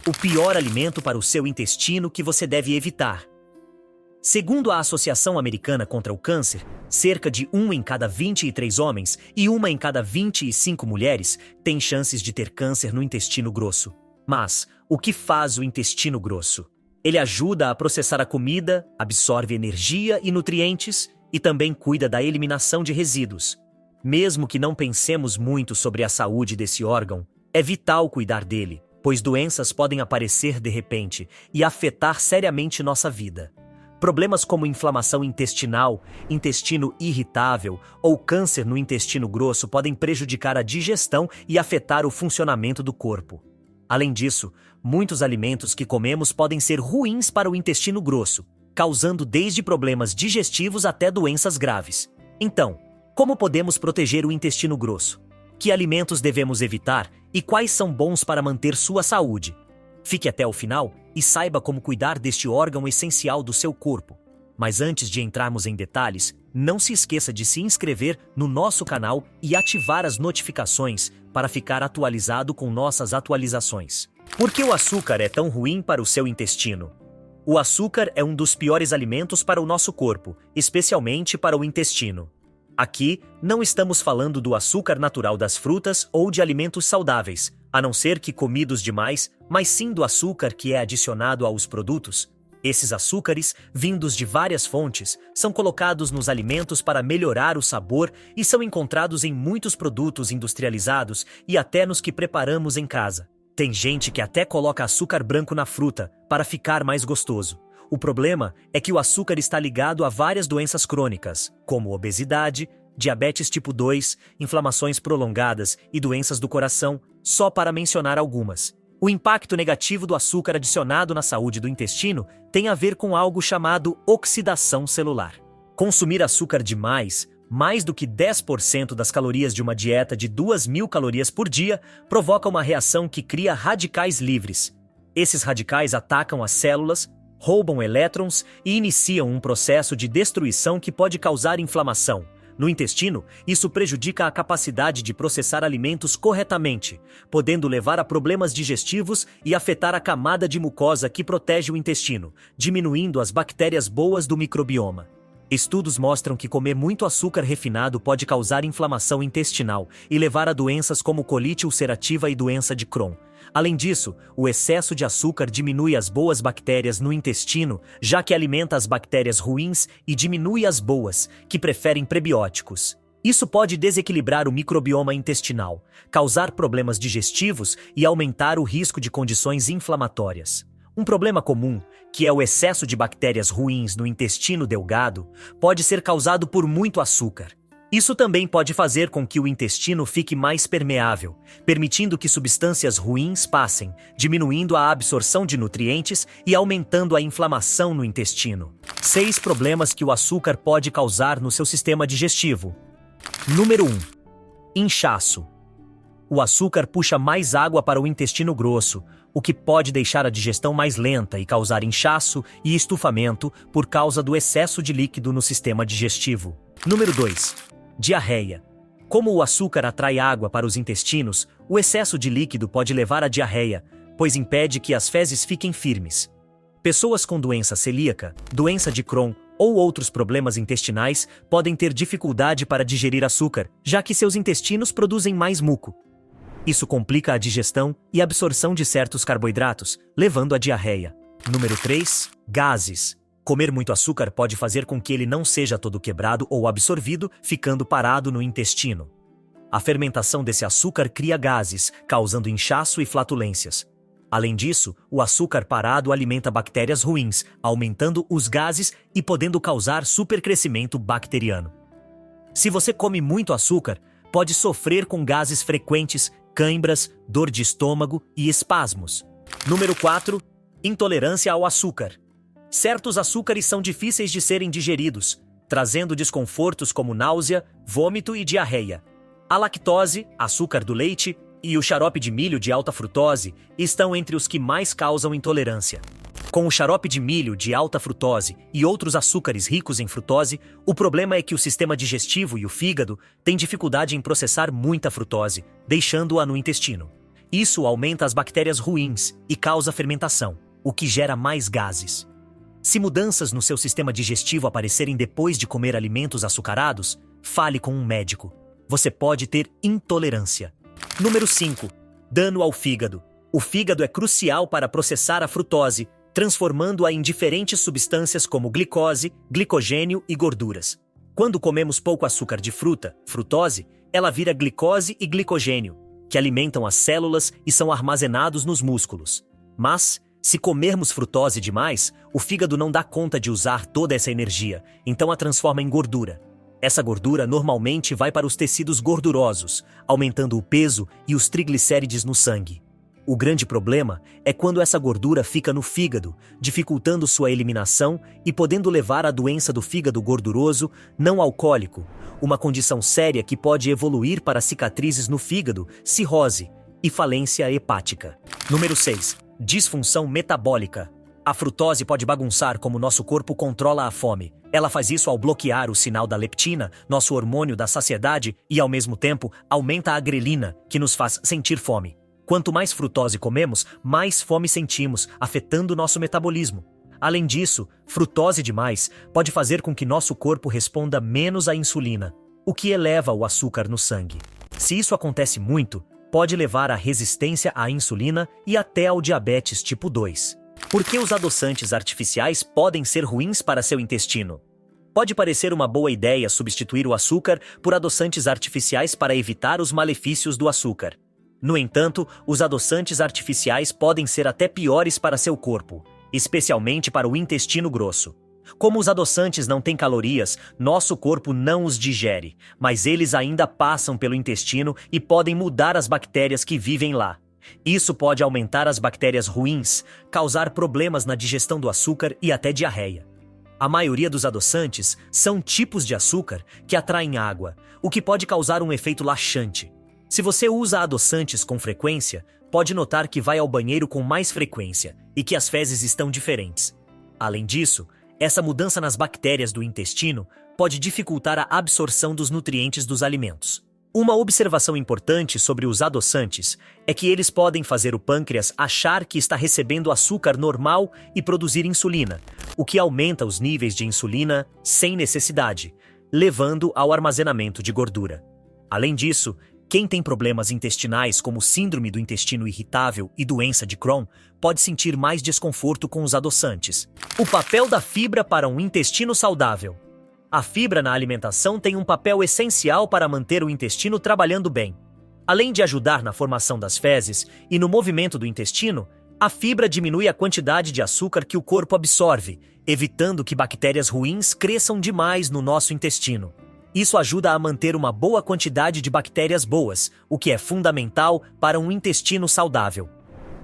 o pior alimento para o seu intestino que você deve evitar. Segundo a Associação Americana contra o Câncer, cerca de 1 em cada 23 homens e 1 em cada 25 mulheres tem chances de ter câncer no intestino grosso. Mas, o que faz o intestino grosso? Ele ajuda a processar a comida, absorve energia e nutrientes e também cuida da eliminação de resíduos. Mesmo que não pensemos muito sobre a saúde desse órgão, é vital cuidar dele, pois doenças podem aparecer de repente e afetar seriamente nossa vida. Problemas como inflamação intestinal, intestino irritável ou câncer no intestino grosso podem prejudicar a digestão e afetar o funcionamento do corpo. Além disso, muitos alimentos que comemos podem ser ruins para o intestino grosso, causando desde problemas digestivos até doenças graves. Então, como podemos proteger o intestino grosso? Que alimentos devemos evitar e quais são bons para manter sua saúde? Fique até o final e saiba como cuidar deste órgão essencial do seu corpo. Mas antes de entrarmos em detalhes, não se esqueça de se inscrever no nosso canal e ativar as notificações para ficar atualizado com nossas atualizações. Por que o açúcar é tão ruim para o seu intestino? O açúcar é um dos piores alimentos para o nosso corpo, especialmente para o intestino. Aqui, não estamos falando do açúcar natural das frutas ou de alimentos saudáveis, a não ser que comidos demais, mas sim do açúcar que é adicionado aos produtos. Esses açúcares, vindos de várias fontes, são colocados nos alimentos para melhorar o sabor e são encontrados em muitos produtos industrializados e até nos que preparamos em casa. Tem gente que até coloca açúcar branco na fruta para ficar mais gostoso. O problema é que o açúcar está ligado a várias doenças crônicas, como obesidade, diabetes tipo 2, inflamações prolongadas e doenças do coração, só para mencionar algumas. O impacto negativo do açúcar adicionado na saúde do intestino tem a ver com algo chamado oxidação celular. Consumir açúcar demais, mais do que 10% das calorias de uma dieta de 2.000 calorias por dia, provoca uma reação que cria radicais livres. Esses radicais atacam as células, roubam elétrons e iniciam um processo de destruição que pode causar inflamação. No intestino, isso prejudica a capacidade de processar alimentos corretamente, podendo levar a problemas digestivos e afetar a camada de mucosa que protege o intestino, diminuindo as bactérias boas do microbioma. Estudos mostram que comer muito açúcar refinado pode causar inflamação intestinal e levar a doenças como colite ulcerativa e doença de Crohn. Além disso, o excesso de açúcar diminui as boas bactérias no intestino, já que alimenta as bactérias ruins e diminui as boas, que preferem prebióticos. Isso pode desequilibrar o microbioma intestinal, causar problemas digestivos e aumentar o risco de condições inflamatórias. Um problema comum, que é o excesso de bactérias ruins no intestino delgado, pode ser causado por muito açúcar. Isso também pode fazer com que o intestino fique mais permeável, permitindo que substâncias ruins passem, diminuindo a absorção de nutrientes e aumentando a inflamação no intestino. 6 problemas que o açúcar pode causar no seu sistema digestivo. Número 1. Inchaço. O açúcar puxa mais água para o intestino grosso, o que pode deixar a digestão mais lenta e causar inchaço e estufamento por causa do excesso de líquido no sistema digestivo. Número 2. Diarreia. Como o açúcar atrai água para os intestinos, o excesso de líquido pode levar à diarreia, pois impede que as fezes fiquem firmes. Pessoas com doença celíaca, doença de Crohn ou outros problemas intestinais podem ter dificuldade para digerir açúcar, já que seus intestinos produzem mais muco. Isso complica a digestão e absorção de certos carboidratos, levando à diarreia. Número 3. Gases. Comer muito açúcar pode fazer com que ele não seja todo quebrado ou absorvido, ficando parado no intestino. A fermentação desse açúcar cria gases, causando inchaço e flatulências. Além disso, o açúcar parado alimenta bactérias ruins, aumentando os gases e podendo causar supercrescimento bacteriano. Se você come muito açúcar, pode sofrer com gases frequentes, cãibras, dor de estômago e espasmos. Número 4. Intolerância ao açúcar. Certos açúcares são difíceis de serem digeridos, trazendo desconfortos como náusea, vômito e diarreia. A lactose, açúcar do leite, e o xarope de milho de alta frutose estão entre os que mais causam intolerância. Com o xarope de milho de alta frutose e outros açúcares ricos em frutose, o problema é que o sistema digestivo e o fígado têm dificuldade em processar muita frutose, deixando-a no intestino. Isso aumenta as bactérias ruins e causa fermentação, o que gera mais gases. Se mudanças no seu sistema digestivo aparecerem depois de comer alimentos açucarados, fale com um médico. Você pode ter intolerância. Número 5. Dano ao fígado. O fígado é crucial para processar a frutose, transformando-a em diferentes substâncias como glicose, glicogênio e gorduras. Quando comemos pouco açúcar de fruta, frutose, ela vira glicose e glicogênio, que alimentam as células e são armazenados nos músculos. Mas, se comermos frutose demais, o fígado não dá conta de usar toda essa energia, então a transforma em gordura. Essa gordura normalmente vai para os tecidos gordurosos, aumentando o peso e os triglicérides no sangue. O grande problema é quando essa gordura fica no fígado, dificultando sua eliminação e podendo levar à doença do fígado gorduroso não alcoólico, uma condição séria que pode evoluir para cicatrizes no fígado, cirrose e falência hepática. Número 6. Disfunção metabólica. A frutose pode bagunçar como nosso corpo controla a fome. Ela faz isso ao bloquear o sinal da leptina, nosso hormônio da saciedade, e ao mesmo tempo aumenta a grelina, que nos faz sentir fome. Quanto mais frutose comemos, mais fome sentimos, afetando nosso metabolismo. Além disso, frutose demais pode fazer com que nosso corpo responda menos à insulina, o que eleva o açúcar no sangue. Se isso acontece muito, pode levar à resistência à insulina e até ao diabetes tipo 2. Por que os adoçantes artificiais podem ser ruins para seu intestino? Pode parecer uma boa ideia substituir o açúcar por adoçantes artificiais para evitar os malefícios do açúcar. No entanto, os adoçantes artificiais podem ser até piores para seu corpo, especialmente para o intestino grosso. Como os adoçantes não têm calorias, nosso corpo não os digere, mas eles ainda passam pelo intestino e podem mudar as bactérias que vivem lá. Isso pode aumentar as bactérias ruins, causar problemas na digestão do açúcar e até diarreia. A maioria dos adoçantes são tipos de açúcar que atraem água, o que pode causar um efeito laxante. Se você usa adoçantes com frequência, pode notar que vai ao banheiro com mais frequência e que as fezes estão diferentes. Além disso, essa mudança nas bactérias do intestino pode dificultar a absorção dos nutrientes dos alimentos. Uma observação importante sobre os adoçantes é que eles podem fazer o pâncreas achar que está recebendo açúcar normal e produzir insulina, o que aumenta os níveis de insulina sem necessidade, levando ao armazenamento de gordura. Além disso, quem tem problemas intestinais como síndrome do intestino irritável e doença de Crohn pode sentir mais desconforto com os adoçantes. O papel da fibra para um intestino saudável. A fibra na alimentação tem um papel essencial para manter o intestino trabalhando bem. Além de ajudar na formação das fezes e no movimento do intestino, a fibra diminui a quantidade de açúcar que o corpo absorve, evitando que bactérias ruins cresçam demais no nosso intestino. Isso ajuda a manter uma boa quantidade de bactérias boas, o que é fundamental para um intestino saudável.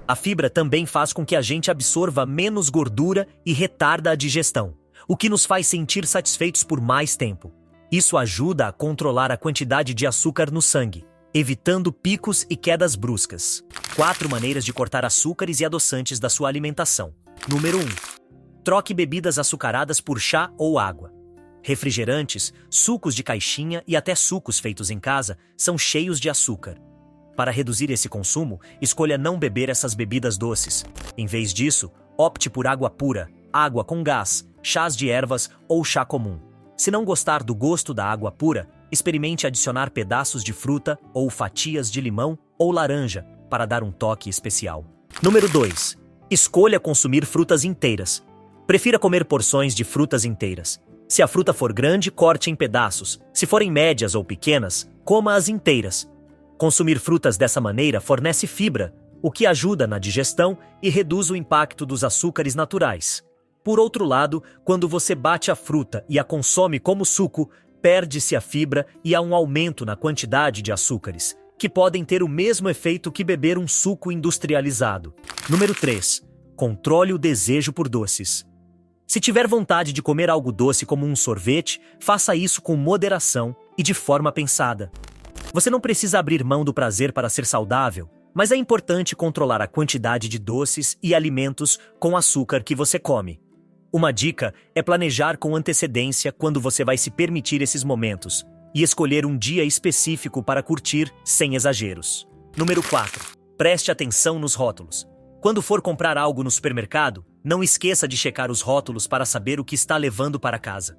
A fibra também faz com que a gente absorva menos gordura e retarda a digestão, o que nos faz sentir satisfeitos por mais tempo. Isso ajuda a controlar a quantidade de açúcar no sangue, evitando picos e quedas bruscas. 4 maneiras de cortar açúcares e adoçantes da sua alimentação. Número 1. Troque bebidas açucaradas por chá ou água. Refrigerantes, sucos de caixinha e até sucos feitos em casa são cheios de açúcar. Para reduzir esse consumo, escolha não beber essas bebidas doces. Em vez disso, opte por água pura, água com gás, chás de ervas ou chá comum. Se não gostar do gosto da água pura, experimente adicionar pedaços de fruta ou fatias de limão ou laranja para dar um toque especial. Número 2. Escolha consumir frutas inteiras. Prefira comer porções de frutas inteiras. Se a fruta for grande, corte em pedaços. Se forem médias ou pequenas, coma-as inteiras. Consumir frutas dessa maneira fornece fibra, o que ajuda na digestão e reduz o impacto dos açúcares naturais. Por outro lado, quando você bate a fruta e a consome como suco, perde-se a fibra e há um aumento na quantidade de açúcares, que podem ter o mesmo efeito que beber um suco industrializado. Número 3. Controle o desejo por doces. Se tiver vontade de comer algo doce como um sorvete, faça isso com moderação e de forma pensada. Você não precisa abrir mão do prazer para ser saudável, mas é importante controlar a quantidade de doces e alimentos com açúcar que você come. Uma dica é planejar com antecedência quando você vai se permitir esses momentos e escolher um dia específico para curtir sem exageros. Número 4. Preste atenção nos rótulos. Quando for comprar algo no supermercado, não esqueça de checar os rótulos para saber o que está levando para casa.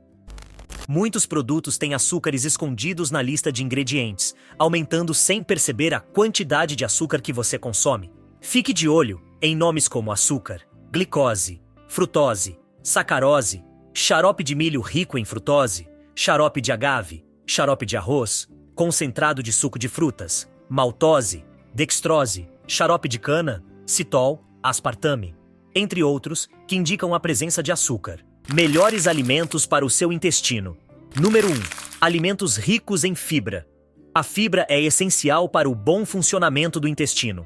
Muitos produtos têm açúcares escondidos na lista de ingredientes, aumentando sem perceber a quantidade de açúcar que você consome. Fique de olho em nomes como açúcar, glicose, frutose, sacarose, xarope de milho rico em frutose, xarope de agave, xarope de arroz, concentrado de suco de frutas, maltose, dextrose, xarope de cana, citol, aspartame, entre outros, que indicam a presença de açúcar. Melhores alimentos para o seu intestino. Número 1. Alimentos ricos em fibra. A fibra é essencial para o bom funcionamento do intestino.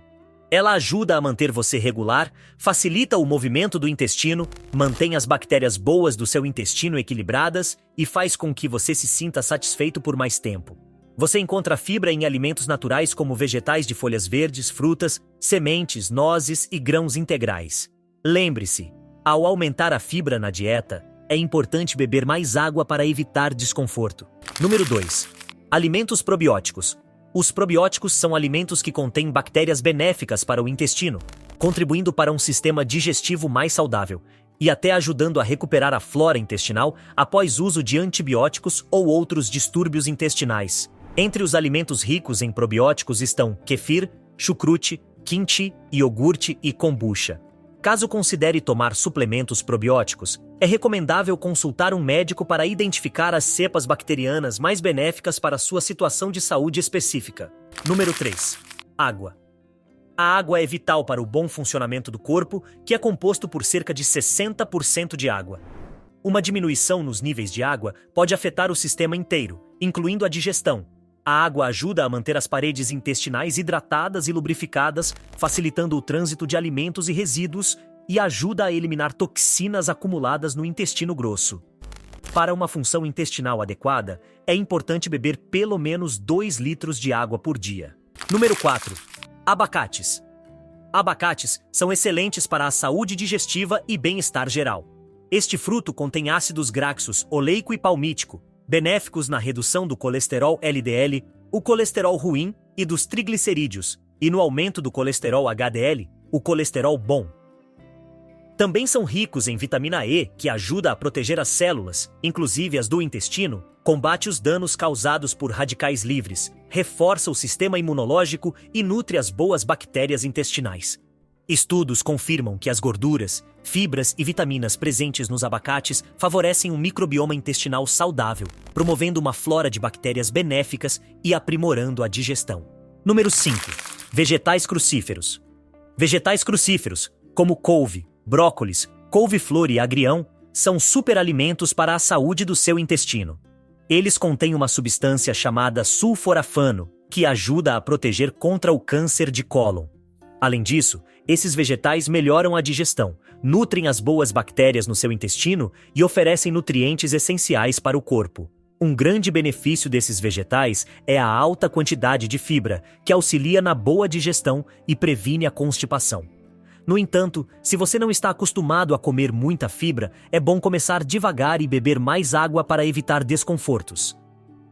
Ela ajuda a manter você regular, facilita o movimento do intestino, mantém as bactérias boas do seu intestino equilibradas e faz com que você se sinta satisfeito por mais tempo. Você encontra fibra em alimentos naturais como vegetais de folhas verdes, frutas, sementes, nozes e grãos integrais. Lembre-se, ao aumentar a fibra na dieta, é importante beber mais água para evitar desconforto. Número 2. Alimentos probióticos. Os probióticos são alimentos que contêm bactérias benéficas para o intestino, contribuindo para um sistema digestivo mais saudável e até ajudando a recuperar a flora intestinal após uso de antibióticos ou outros distúrbios intestinais. Entre os alimentos ricos em probióticos estão kefir, chucrute, kimchi, iogurte e kombucha. Caso considere tomar suplementos probióticos, é recomendável consultar um médico para identificar as cepas bacterianas mais benéficas para sua situação de saúde específica. Número 3. Água. A água é vital para o bom funcionamento do corpo, que é composto por cerca de 60% de água. Uma diminuição nos níveis de água pode afetar o sistema inteiro, incluindo a digestão. A água ajuda a manter as paredes intestinais hidratadas e lubrificadas, facilitando o trânsito de alimentos e resíduos e ajuda a eliminar toxinas acumuladas no intestino grosso. Para uma função intestinal adequada, é importante beber pelo menos 2 litros de água por dia. Número 4. Abacates. Abacates são excelentes para a saúde digestiva e bem-estar geral. Este fruto contém ácidos graxos oleico e palmítico, benéficos na redução do colesterol LDL, o colesterol ruim e dos triglicerídeos, e no aumento do colesterol HDL, o colesterol bom. Também são ricos em vitamina E, que ajuda a proteger as células, inclusive as do intestino, combate os danos causados por radicais livres, reforça o sistema imunológico e nutre as boas bactérias intestinais. Estudos confirmam que as gorduras, fibras e vitaminas presentes nos abacates favorecem um microbioma intestinal saudável, promovendo uma flora de bactérias benéficas e aprimorando a digestão. Número 5. Vegetais crucíferos. Vegetais crucíferos, como couve, brócolis, couve-flor e agrião, são superalimentos para a saúde do seu intestino. Eles contêm uma substância chamada sulforafano, que ajuda a proteger contra o câncer de cólon. Além disso, esses vegetais melhoram a digestão, nutrem as boas bactérias no seu intestino e oferecem nutrientes essenciais para o corpo. Um grande benefício desses vegetais é a alta quantidade de fibra, que auxilia na boa digestão e previne a constipação. No entanto, se você não está acostumado a comer muita fibra, é bom começar devagar e beber mais água para evitar desconfortos.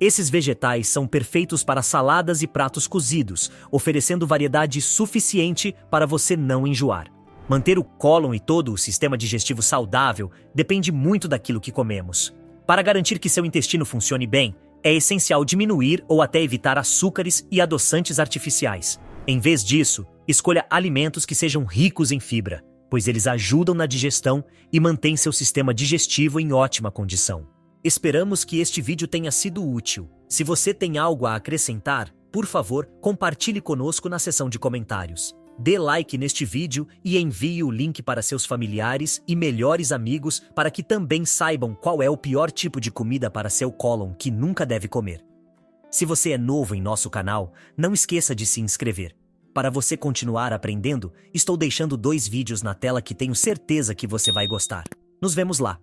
Esses vegetais são perfeitos para saladas e pratos cozidos, oferecendo variedade suficiente para você não enjoar. Manter o cólon e todo o sistema digestivo saudável depende muito daquilo que comemos. Para garantir que seu intestino funcione bem, é essencial diminuir ou até evitar açúcares e adoçantes artificiais. Em vez disso, escolha alimentos que sejam ricos em fibra, pois eles ajudam na digestão e mantêm seu sistema digestivo em ótima condição. Esperamos que este vídeo tenha sido útil. Se você tem algo a acrescentar, por favor, compartilhe conosco na seção de comentários. Dê like neste vídeo e envie o link para seus familiares e melhores amigos para que também saibam qual é o pior tipo de comida para seu cólon que nunca deve comer. Se você é novo em nosso canal, não esqueça de se inscrever. Para você continuar aprendendo, estou deixando 2 vídeos na tela que tenho certeza que você vai gostar. Nos vemos lá!